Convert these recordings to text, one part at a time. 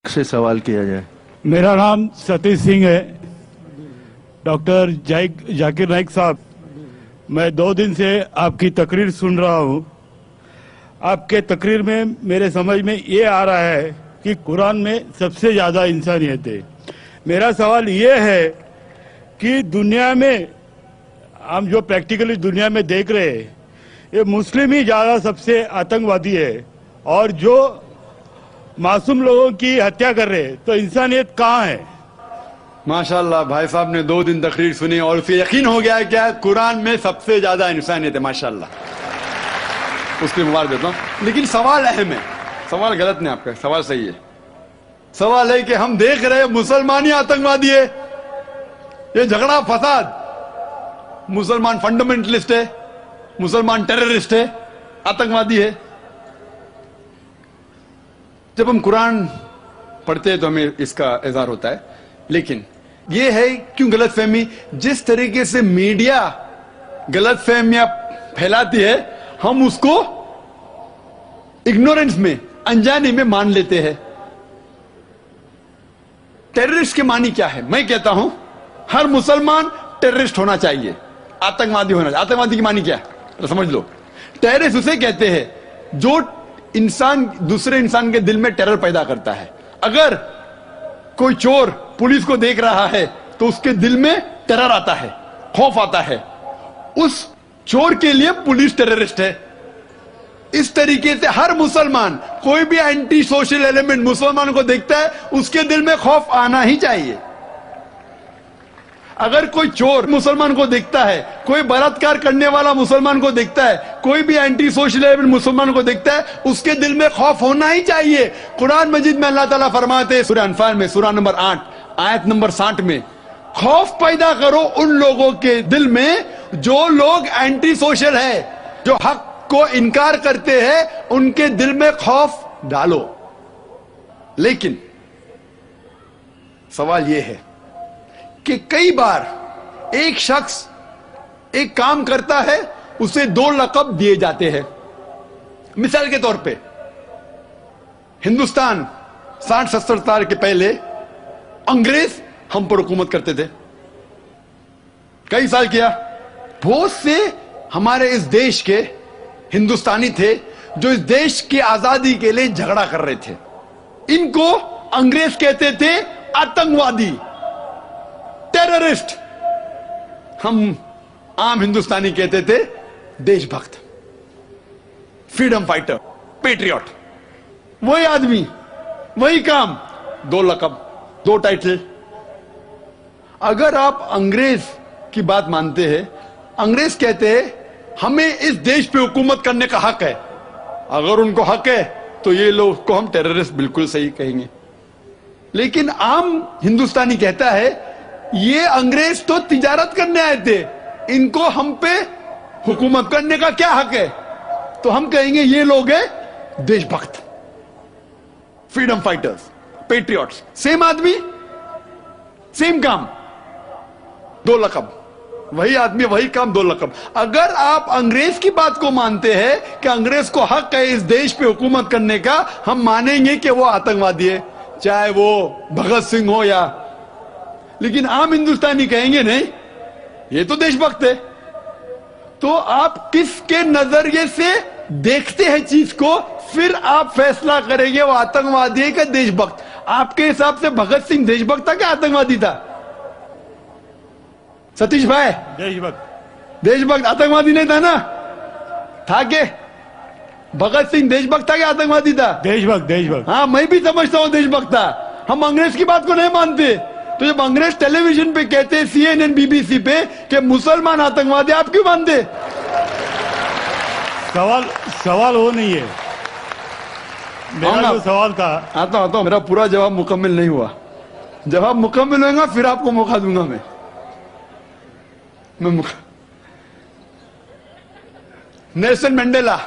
से सवाल किया जाए। मेरा नाम सतीश सिंह है। डॉक्टर जाकिर नाइक साहब, मैं 2 दिन से आपकी तकरीर सुन रहा हूँ। आपके तकरीर में मेरे समझ में ये आ रहा है कि कुरान में सबसे ज़्यादा इंसानियत है। मेरा सवाल ये है कि दुनिया में हम जो प्रैक्टिकली दुनिया में देख रहे हैं, ये मुस्लिम ही ज़्यादा सबसे आतंकवादी है और जो मासूम लोगों की हत्या कर रहे हैं, तो इंसानियत कहाँ है? माशाल्लाह, भाई साहब ने 2 दिन तकरीर सुनी और उसे यकीन हो गया है क्या कुरान में सबसे ज्यादा इंसानियत है। माशाल्लाह, उसके मुबारक देता हूं। लेकिन सवाल अहम है, सवाल गलत नहीं, आपका सवाल सही है। सवाल है कि हम देख रहे हैं मुसलमान ही आतंकवादी है। ये झगड़ा फसाद, मुसलमान फंडामेंटलिस्ट है, मुसलमान टेररिस्ट है, आतंकवादी है। जब हम कुरान पढ़ते हैं तो हमें इसका इज़हार होता है। लेकिन ये है क्यों गलतफहमी, जिस तरीके से मीडिया गलतफहमियां फैलाती है, हम उसको इग्नोरेंस में, अनजाने में मान लेते हैं। टेररिस्ट के मानी क्या है? मैं कहता हूं हर मुसलमान टेररिस्ट होना चाहिए, आतंकवादी होना चाहिए। आतंकवादी की मानी क्या है तो समझ लो। टेररिस्ट उसे कहते हैं जो इंसान दूसरे इंसान के दिल में टेरर पैदा करता है। अगर कोई चोर पुलिस को देख रहा है तो उसके दिल में टेरर आता है, खौफ आता है। उस चोर के लिए पुलिस टेररिस्ट है। इस तरीके से हर मुसलमान, कोई भी एंटी सोशल एलिमेंट मुसलमान को देखता है, उसके दिल में खौफ आना ही चाहिए। अगर कोई चोर मुसलमान को देखता है, कोई बलात्कार करने वाला मुसलमान को देखता है, कोई भी एंटी सोशल एलिमेंट मुसलमान को देखता है, उसके दिल में खौफ होना ही चाहिए। कुरान मजीद में अल्लाह ताला फरमाते हैं सूरह अनफाल में, सूरह नंबर 8 आयत नंबर 60 में, खौफ पैदा करो उन लोगों के दिल में जो लोग एंटी सोशल है, जो हक को इनकार करते हैं, उनके दिल में खौफ डालो। लेकिन सवाल यह है कि कई बार एक शख्स एक काम करता है, उसे 2 लक़ब दिए जाते हैं। मिसाल के तौर पे हिंदुस्तान 60-70 साल के पहले अंग्रेज हम पर हुकूमत करते थे। कई साल किया। बहुत से हमारे इस देश के हिंदुस्तानी थे जो इस देश की आजादी के लिए झगड़ा कर रहे थे। इनको अंग्रेज कहते थे आतंकवादी, टेररिस्ट। हम आम हिंदुस्तानी कहते थे देशभक्त, फ्रीडम फाइटर, पेट्रियट। वही आदमी, वही काम, 2 लक़ब, 2 टाइटल। अगर आप अंग्रेज की बात मानते हैं, अंग्रेज कहते हैं हमें इस देश पे हुकूमत करने का हक है। अगर उनको हक है तो ये लोग को हम टेररिस्ट बिल्कुल सही कहेंगे। लेकिन आम हिंदुस्तानी कहता है ये अंग्रेज तो तिजारत करने आए थे, इनको हम पे हुकूमत करने का क्या हक है? तो हम कहेंगे ये लोग हैं देशभक्त, फ्रीडम फाइटर्स, पेट्रियट्स। सेम आदमी, सेम काम, 2 लक़ब। वही आदमी, वही काम, 2 लक़ब। अगर आप अंग्रेज की बात को मानते हैं कि अंग्रेज को हक है इस देश पे हुकूमत करने का, हम मानेंगे कि वो आतंकवादी है, चाहे वो भगत सिंह हो या। लेकिन आम हिंदुस्तानी कहेंगे नहीं, ये तो देशभक्त है। तो आप किसके नजरिए से देखते हैं चीज को, फिर आप फैसला करेंगे वो आतंकवादी है कि देशभक्त। आपके हिसाब से भगत सिंह देशभक्त था क्या आतंकवादी था? सतीश भाई, देशभक्त। देशभक्त, आतंकवादी नहीं था ना? था के भगत सिंह देशभक्त था क्या आतंकवादी था? देशभक्त, देशभक्त। हाँ, मैं भी समझता हूं देशभक्त था। हम अंग्रेज की बात को नहीं मानते। तो जब अंग्रेज टेलीविजन पे कहते हैं, CNN, BBC पे, कि मुसलमान आतंकवादी, आप क्यों मानते? सवाल वो नहीं है। मेरा जो सवाल था, आता हूं, मेरा पूरा जवाब मुकम्मल नहीं हुआ। जवाब मुकम्मल होगा फिर आपको मौका दूंगा मैं Nelson Mandela,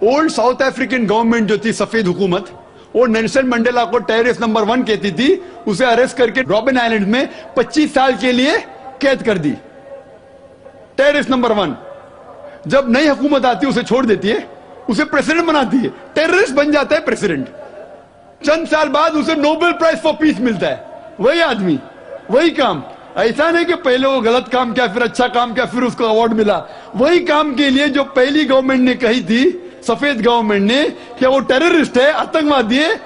old south African government जो थी, सफेद हुकूमत, वो नेल्सन मंडेला को टेररिस्ट नंबर 1 कहती थी। उसे अरेस्ट करके रॉबिन आइलैंड में 25 साल के लिए कैद कर दी। Terrorist number 1। जब नई हुकूमत आती है उसे छोड़ देती है, उसे प्रेसिडेंट बनाती है, टेररिस्ट बन जाता है प्रेसिडेंट। चंद साल बाद उसे नोबेल प्राइज फॉर पीस मिलता है। वही आदमी, वही काम। ऐसा नहीं कि पहले वो गलत काम किया, फिर अच्छा काम किया, फिर उसको अवार्ड मिला। वही काम के लिए जो पहली गवर्नमेंट ने कही थी, सफेद गवर्नमेंट ने, कि वो टेररिस्ट है, आतंकवादी है,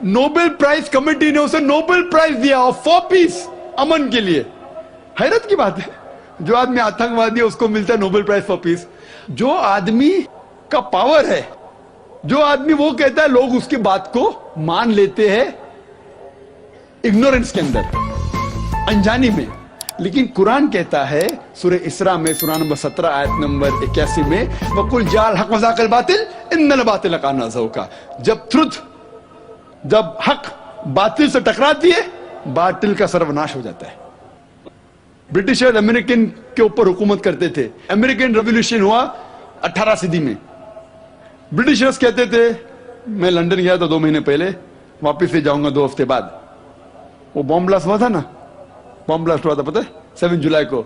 नोबेल प्राइज कमेटी ने उसे नोबेल प्राइज दिया फॉर पीस, अमन के लिए। हैरत की बात है, जो आदमी आतंकवादी है उसको मिलता है नोबेल प्राइज फॉर पीस। जो आदमी का पावर है, जो आदमी वो कहता है, लोग उसकी बात को मान लेते हैं इग्नोरेंस के अंदर, अनजानी में। लेकिन कुरान कहता है सूरह इसरा में, सूरह नंबर 17 आयत नंबर 81 में, वकुल जाल हक मज़ाक़ल बातिल इन्नल बातिल काना ज़हूक़ा। जब हक बातिल से टकराती है, बातिल का सर्वनाश हो जाता है। ब्रिटिशर अमेरिकन के ऊपर हुकूमत करते थे। अमेरिकन रेवोल्यूशन हुआ 18 सदी में। ब्रिटिशर्स कहते थे, मैं लंदन गया था 2 महीने पहले, वापिस से जाऊंगा 2 हफ्ते बाद। वो बॉम्ब ब्लास्ट हुआ था ना, बॉम्ब ब्लास्ट हुआ था, पता है, 7 जुलाई को।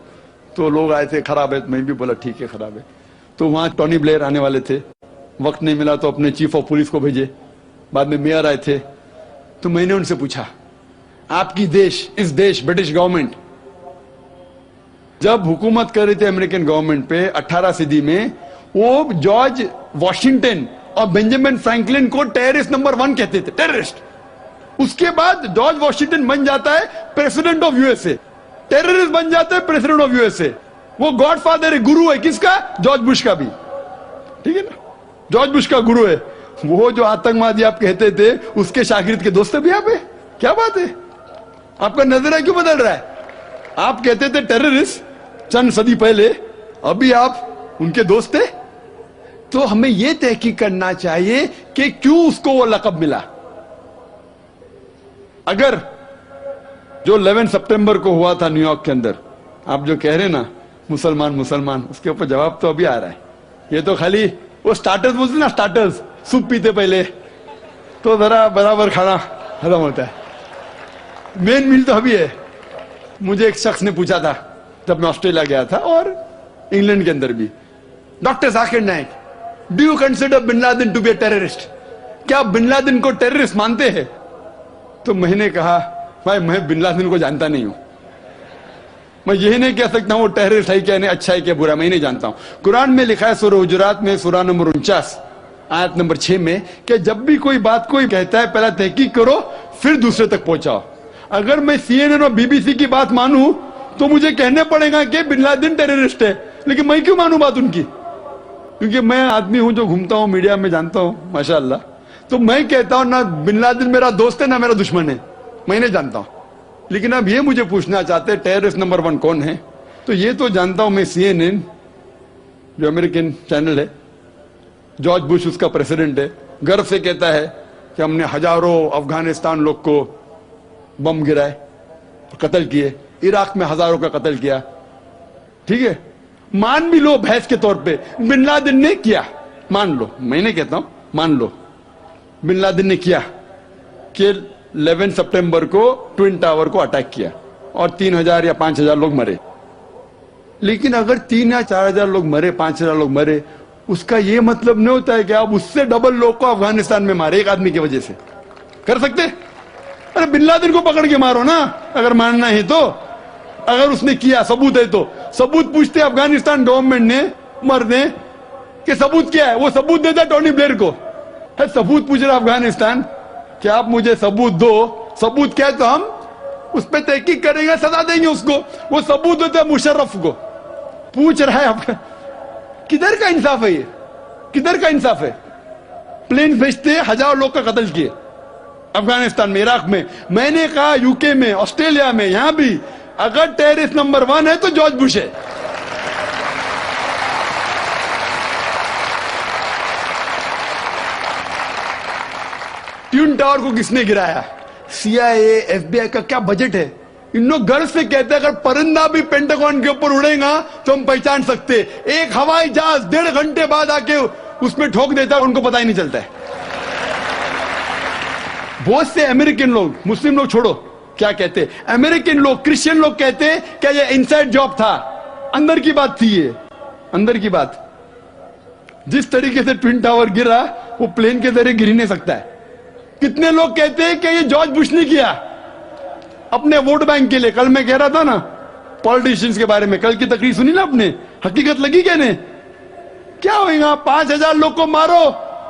तो लोग आए थे, खराब है, मैं भी बोला ठीक है खराब है। तो वहां टोनी ब्लेयर आने वाले थे, वक्त नहीं मिला तो अपने चीफ ऑफ पुलिस को भेजे, बाद में मेयर आए थे। तो मैंने उनसे पूछा, आपकी देश, इस देश ब्रिटिश गवर्नमेंट जब हुकूमत कर रही थी अमेरिकन गवर्नमेंट पे 18 सदी में, वो जॉर्ज वॉशिंगटन और बेंजामिन फ्रैंकलिन को टेररिस्ट नंबर 1 कहते थे, टेररिस्ट। उसके बाद जॉर्ज वॉशिंगटन बन जाता है प्रेसिडेंट ऑफ यूएसए, टेररिस्ट बन जाता है प्रेसिडेंट ऑफ यूएसए। वो गॉडफादर है, गुरु है, किसका? जॉर्ज बुश का भी, ठीक है ना, जॉर्ज बुश का गुरु है। वो जो आतंकवादी आप कहते थे, उसके शागिर्द के दोस्त भी आप है। क्या बात है, आपका नजरिया क्यों बदल रहा है? आप कहते थे टेररिस्ट चंद सदी पहले, अभी आप उनके दोस्त थे। तो हमें यह तहकीक करना चाहिए कि क्यों उसको वो लक़ब मिला। अगर जो 11 सितंबर को हुआ था न्यूयॉर्क के अंदर, आप जो कह रहे ना मुसलमान मुसलमान, उसके ऊपर जवाब तो अभी आ रहा है। ये तो खाली वो स्टार्टर्स बोलते ना, स्टार्टर्स, सूप पीते पहले तो जरा बराबर खाना खत्म होता है, मेन मील तो अभी है। मुझे एक शख्स ने पूछा था जब मैं ऑस्ट्रेलिया गया था, और इंग्लैंड के अंदर भी, doctor Zakir Naik, do you consider bin Laden to be a terrorist? क्या आप बिन लादेन को टेररिस्ट मानते हैं? तो मैंने कहा, भाई मैं बिन लादेन को जानता नहीं हूं, मैं यही नहीं कह सकता हूं वो टेररिस्ट है क्या नहीं, अच्छा है क्या बुरा, मैं नहीं जानता हूं। कुरान में लिखा है सूरह हुजुरात में, सूरह नंबर 49 आयत नंबर 6 में, कि जब भी कोई बात कोई कहता है, पहला तहकीक करो, फिर दूसरे तक पहुंचाओ। अगर मैं CNN और BBC की बात मानूं तो मुझे कहने पड़ेगा कि बिन लादेन टेररिस्ट है, लेकिन मैं क्यों मानूं बात उनकी? क्योंकि मैं आदमी हूं जो घूमता हूं, मीडिया में जानता हूं माशाअल्लाह। तो मैं कहता हूं ना बिन लादेन मेरा दोस्त है ना मेरा दुश्मन है, मैं नहीं जानता हूं। लेकिन अब ये मुझे पूछना चाहते हैं टेररिस्ट नंबर 1 कौन है, तो ये तो जानता हूं मैं, CNN जो अमेरिकन चैनल है, जॉर्ज बुश उसका प्रेसिडेंट है, गर्व से कहता है कि हमने हजारों अफगानिस्तान लोग को बम गिराए, कत्ल किए, इराक में हजारों का कत्ल किया, ठीक है। मान भी लो बहस के तौर पे बिन लादेन ने किया, मान लो, मैं नहीं कहता हूं, मान लो बिन लादेन ने किया कि 11 सितंबर को ट्विन टावर को अटैक किया और 3000 या 5000 लोग मरे। लेकिन अगर 3 या 4000 लोग मरे, 5000 लोग मरे, उसका यह मतलब नहीं होता है कि आप उससे डबल लोग को अफगानिस्तान में मारे एक आदमी की वजह से। कर सकते? अरे बिन लादेन को पकड़ के मारो ना, अगर मानना है तो। अगर उसने किया, सबूत है तो सबूत पूछते अफगानिस्तान गवर्नमेंट ने, मरने कि सबूत क्या है, वो सबूत देता टोनी ब्लेयर को। है सबूत पूछ रहा अफगानिस्तान कि आप मुझे सबूत दो, सबूत क्या है तो हम उस पर तहकीक करेंगे, सजा देंगे उसको। वो सबूत देता है मुशर्रफ को, पूछ रहा है आपका, किधर का इंसाफ है ये? किधर का इंसाफ है? प्लेन भेजते हजारों लोग का कत्ल किए अफगानिस्तान में, इराक में। मैंने कहा यूके में, ऑस्ट्रेलिया में, यहां भी अगर टेररिस्ट नंबर 1 है तो जॉर्ज बुश है। ट्विन टावर को किसने गिराया? CIA, FBI का क्या बजट है? इन लोग गर्व से कहते हैं अगर परिंदा भी पेंटागन के ऊपर उड़ेगा तो हम पहचान सकते। एक हवाई जहाज 1.5 घंटे बाद आके उसमें ठोक देता है, उनको पता ही नहीं चलता है। बहुत से अमेरिकन लोग, मुस्लिम लोग छोड़ो, क्या कहते, अमेरिकन लोग, क्रिश्चियन लोग कहते क्या ये इनसाइड जॉब था, अंदर की बात थी, ये अंदर की बात। जिस तरीके से ट्विन टावर गिरा वो प्लेन के जरिए गिर ही नहीं सकता है। कितने लोग कहते हैं कि ये जॉर्ज बुश ने किया अपने वोट बैंक के लिए। कल मैं कह रहा था ना पॉलिटिशियंस के बारे में, कल की तकरीर सुनी ना आपने, हकीकत लगी कहने। क्या होगा, 5,000 लोग को मारो,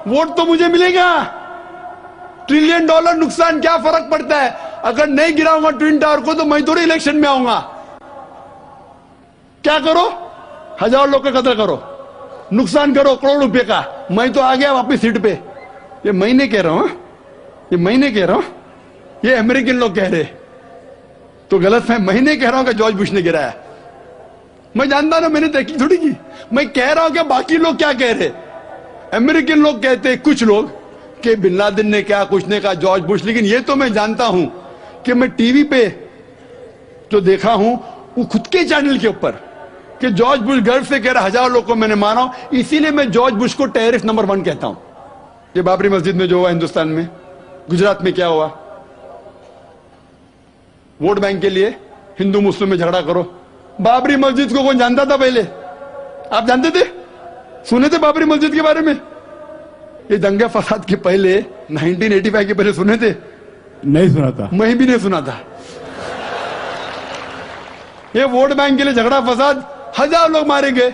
वोट तो मुझे मिलेगा। $1 ट्रिलियन नुकसान, क्या फर्क पड़ता है? अगर नहीं गिराऊंगा ट्विन टावर को तो मैं थोड़ी इलेक्शन में आऊंगा। क्या करो, 1,000 लोग का कत्ल करो, नुकसान करो करोड़ रुपए का, मैं तो आ गया वापस सीट पे। ये मैं नहीं कह रहा हूं, ये मैं नहीं कह रहा हूं, ये अमेरिकन लोग कह रहे। तो गलत है, मैं नहीं कह रहा हूं कि जॉर्ज बुश ने गिराया। मैं जानता ना, मैंने तहकीक थोड़ी की। मैं कह रहा हूं कि बाकी लोग क्या कह रहे। अमेरिकन लोग कहते हैं, कुछ लोग, कि बिन लादेन ने क्या कुछ ने कहा जॉर्ज बुश। लेकिन ये तो मैं जानता हूं कि मैं टीवी पे जो देखा हूं वो खुद के चैनल के ऊपर कि जॉर्ज बुश गर्व से कह रहा 1,000 लोग को मैंने मारा हूं, इसीलिए मैं जॉर्ज बुश को टेररिस्ट नंबर 1 कहता हूं। ये बाबरी मस्जिद में जो हुआ हिंदुस्तान में, गुजरात में क्या हुआ, वोट बैंक के लिए हिंदू मुस्लिम में झगड़ा करो। बाबरी मस्जिद को कौन जानता था पहले? आप जानते थे, सुने थे बाबरी मस्जिद के बारे में? ये दंगे फसाद के पहले 1985 के पहले सुने थे? नहीं सुना था। मैं भी नहीं सुना था। ये वोट बैंक के लिए झगड़ा फसाद, 1,000 लोग मारे गए।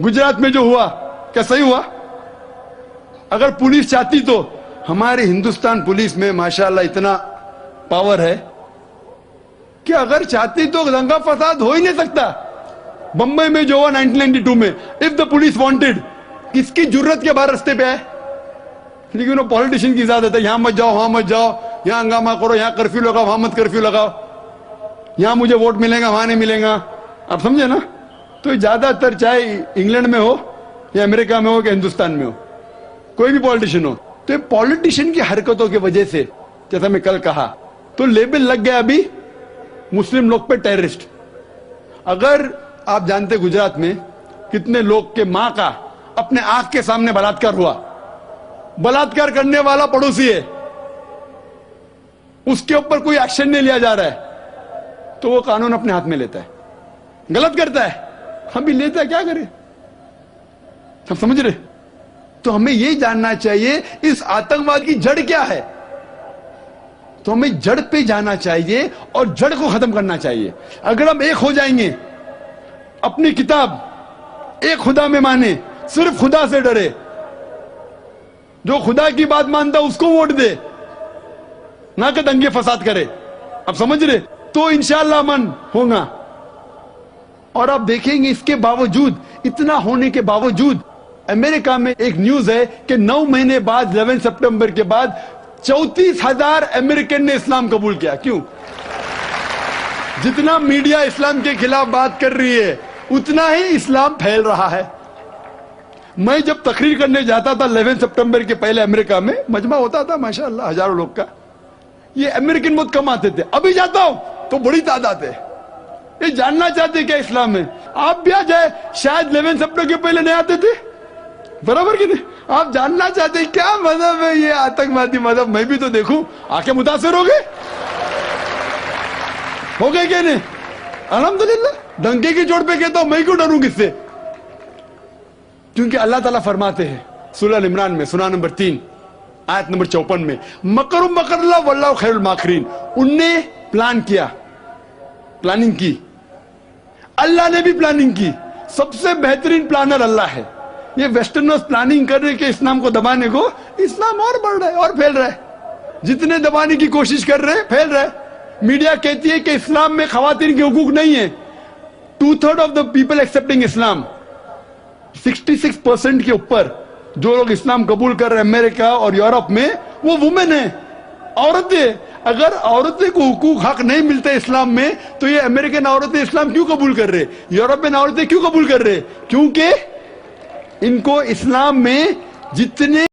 गुजरात में जो हुआ क्या सही हुआ? अगर पुलिस चाहती तो, हमारे हिंदुस्तान पुलिस में माशाल्लाह इतना पावर है कि अगर चाहती तो दंगा फसाद हो ही नहीं सकता। बंबई में जो हुआ 1992 में, इफ द पुलिस वांटेड, किसकी जरूरत के बाहर रास्ते पे आए? लेकिन वो पॉलिटिशियन की इजाजत है, यहां मत जाओ वहां मत जाओ, यहां हंगामा करो, यहां कर्फ्यू लगाओ वहां मत कर्फ्यू लगाओ, यहां मुझे वोट मिलेगा वहां नहीं मिलेगा। आप समझे ना? तो ज्यादातर चाहे इंग्लैंड में हो या अमेरिका में हो या हिंदुस्तान में हो, कोई भी पॉलिटिशियन हो, तो पॉलिटिशियन की हरकतों की वजह से, जैसा मैं कल कहा, तो लेबल लग गया अभी मुस्लिम लोग पे टेररिस्ट। अगर आप जानते गुजरात में कितने लोग के मां का अपने आंख के सामने बलात्कार हुआ, बलात्कार करने वाला पड़ोसी है, उसके ऊपर कोई एक्शन नहीं लिया जा रहा है, तो वो कानून अपने हाथ में लेता है, गलत करता है, हम भी लेता है, क्या करे? सब समझ रहे? तो हमें यह जानना चाहिए इस आतंकवाद की जड़ क्या है। तो हमें जड़ पे जाना चाहिए और जड़ को खत्म करना चाहिए। अगर हम एक हो जाएंगे, अपनी किताब एक खुदा में माने, सिर्फ खुदा से डरे, जो खुदा की बात मानता उसको वोट दे, ना कि दंगे फसाद करे, आप समझ रहे? तो इंशाअल्लाह मन होगा। और आप देखेंगे इसके बावजूद, इतना होने के बावजूद, अमेरिका में एक न्यूज है कि 9 महीने बाद 11 सितंबर के बाद 34,000 अमेरिकन ने इस्लाम कबूल किया। क्यों? जितना मीडिया इस्लाम के खिलाफ बात कर रही है, उतना ही इस्लाम फैल रहा है। मैं जब तकरीर करने जाता था 11 सितंबर के पहले अमेरिका में, मजमा होता था माशाअल्लाह हजारों लोग का, ये अमेरिकन बहुत कम आते थे। अभी जाता हूं तो बड़ी तादाद है। ये जानना चाहते क्या इस्लाम में? आप भी आ जाए, शायद 11 सितंबर के पहले नहीं आते थे, बराबर कि नहीं? आप जानना चाहते क्या मजहब है ये आतंकवादी मजहब, मैं भी तो देखूं, आके मुतासिर हो गए क्या नहीं? अल्हम्दुलिल्लाह। डंके की चोट पे कहता हूं, मैं क्यों डरूं किससे? क्योंकि अल्लाह ताला फरमाते हैं सूरह अल इमरान में, सूरा नंबर 3 आयत नंबर 54 में, मकरुम मकरल्लाह वल्लाहु खैरुल माकिरीन। उनने प्लान किया, प्लानिंग की, अल्लाह ने भी प्लानिंग की। सबसे बेहतरीन प्लानर अल्लाह है। ये वेस्टर्नर्स प्लानिंग कर रहे हैं कि इस्लाम को दबाने को, इस्लाम और बढ़ रहा है और फैल रहा है। जितने दबाने की कोशिश कर रहे हैं, फैल रहा है। मीडिया कहती है कि इस्लाम में खवातीन के हुकूक नहीं है। 2/3 ऑफ द पीपल एक्सेप्टिंग इस्लाम, 66% के ऊपर जो लोग इस्लाम कबूल कर रहे हैं अमेरिका और यूरोप में, वो वुमेन है, औरतें। अगर औरतें को हुकूक हक नहीं मिलते इस्लाम में, तो ये अमेरिकन औरतें इस्लाम क्यों कबूल कर रहे, यूरोपियन औरतें क्यों कबूल कर रहे? क्योंकि इनको इस्लाम में जितने